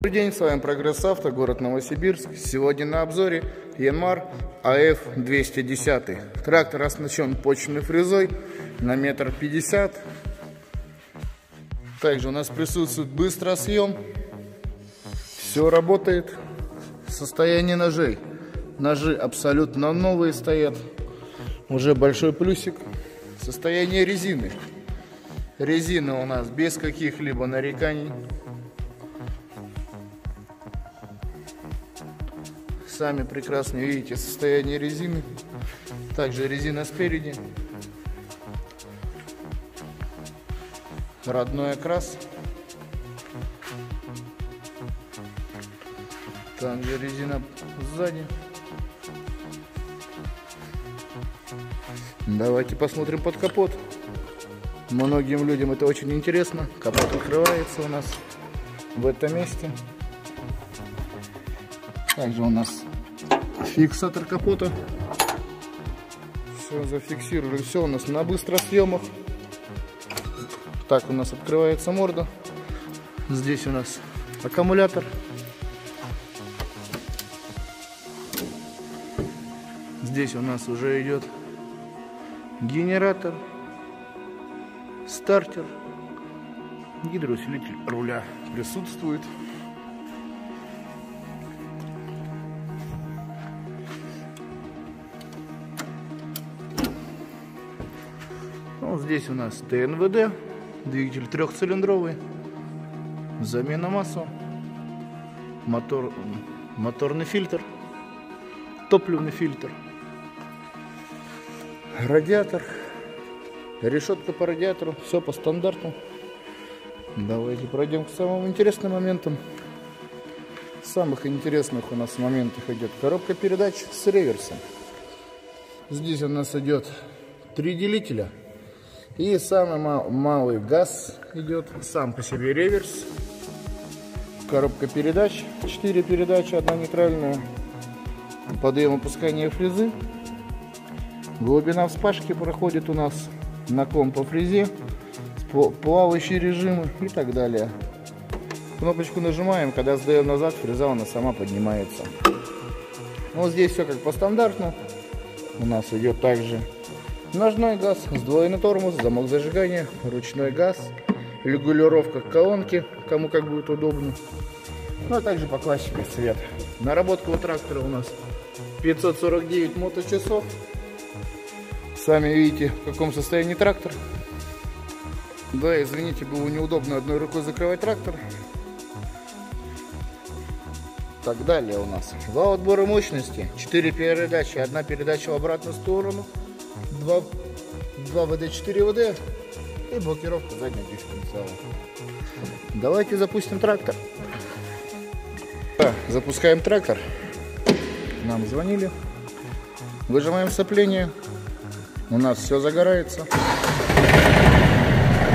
Добрый день, с вами Прогресс Авто, город Новосибирск. Сегодня на обзоре Янмар АФ-210. Трактор оснащен почвенной фрезой на 1,50 м. Также у нас присутствует быстросъем. Все работает. Состояние ножей. Ножи абсолютно новые стоят. Уже большой плюсик. Состояние резины. Резина у нас без каких-либо нареканий. Сами прекрасно видите состояние резины. Также резина спереди. Родной окрас. Также резина сзади. Давайте посмотрим под капот. Многим людям это очень интересно. Капот открывается у нас в этом месте. Также у нас фиксатор капота. Все зафиксировали. Все у нас на быстросъемах. Так у нас открывается морда. Здесь у нас аккумулятор. Здесь у нас уже идет генератор, стартер, гидроусилитель руля присутствует. Вот здесь у нас ТНВД, двигатель трехцилиндровый, замена масла, моторный фильтр, топливный фильтр, радиатор, решетка по радиатору, все по стандарту. Давайте пройдем к самым интересным моментам. В самых интересных у нас моментах идет коробка передач с реверсом. Здесь у нас идет 3 делителя. И самый малый газ идет, сам по себе реверс. Коробка передач, 4 передачи, 1 нейтральная. Подъем опускания фрезы. Глубина вспашки проходит у нас, наклон по фрезе, плавающие режимы и так далее. Кнопочку нажимаем, когда сдаем назад, фреза у нас сама поднимается. Вот здесь все как по стандарту. У нас идет также ножной газ, сдвоенный тормоз, замок зажигания, ручной газ, регулировка колонки, кому как будет удобно. Ну а также по классике цвет. Наработка у трактора у нас 549 моточасов. Сами видите, в каком состоянии трактор. Да, извините, было неудобно одной рукой закрывать трактор. Так, далее у нас вал отбора мощности, 4 передачи, 1 передача в обратную сторону, 2 ВД, 4 ВД и блокировка заднего дифференциала. Давайте запустим трактор. Запускаем трактор. Нам звонили. Выжимаем сцепление. У нас все загорается.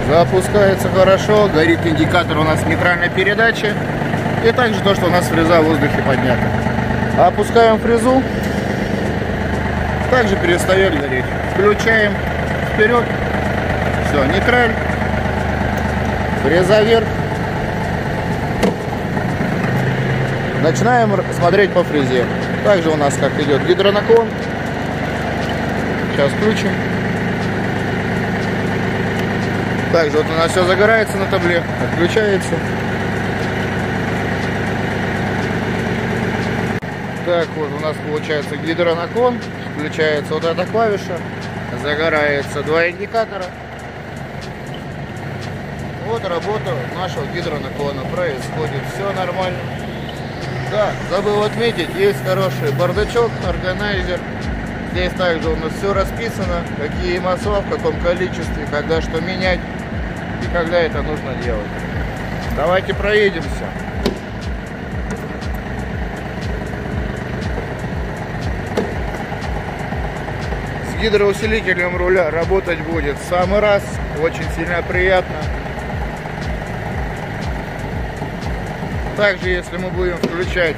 Запускается хорошо. Горит индикатор у нас нейтральной передачи. И также то, что у нас фреза в воздухе поднята. Опускаем фрезу. Также перестает гореть. Включаем вперед. Все, нейтраль. Фреза вверх. Начинаем смотреть по фрезе. Также у нас как идет гидронаклон. Сейчас включим. Также вот у нас все загорается на табле. Отключается. Так, вот у нас получается гидронаклон. Включается вот эта клавиша. Загорается 2 индикатора. Вот работа нашего гидронаклона происходит. Все нормально. Да, забыл отметить, есть хороший бардачок, органайзер. Здесь также у нас все расписано, какие масла, в каком количестве, когда что менять и когда это нужно делать. Давайте проедемся. С гидроусилителем руля работать будет в самый раз, очень сильно приятно. Также, если мы будем включать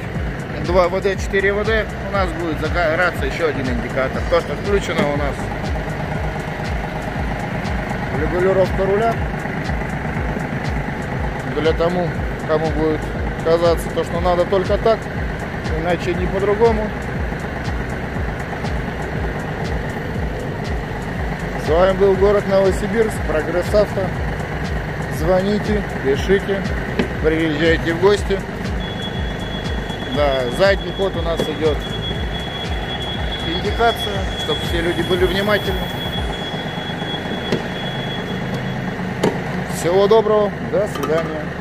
2 ВД, 4 ВД, у нас будет загораться еще один индикатор. То, что включено у нас регулировка руля. Для тому, кому будет казаться, то, что надо только так, иначе не по-другому. С вами был город Новосибирск, Прогресс Авто. Звоните, пишите, приезжайте в гости. Да, задний ход у нас идет индикация, чтобы все люди были внимательны. Всего доброго, до свидания.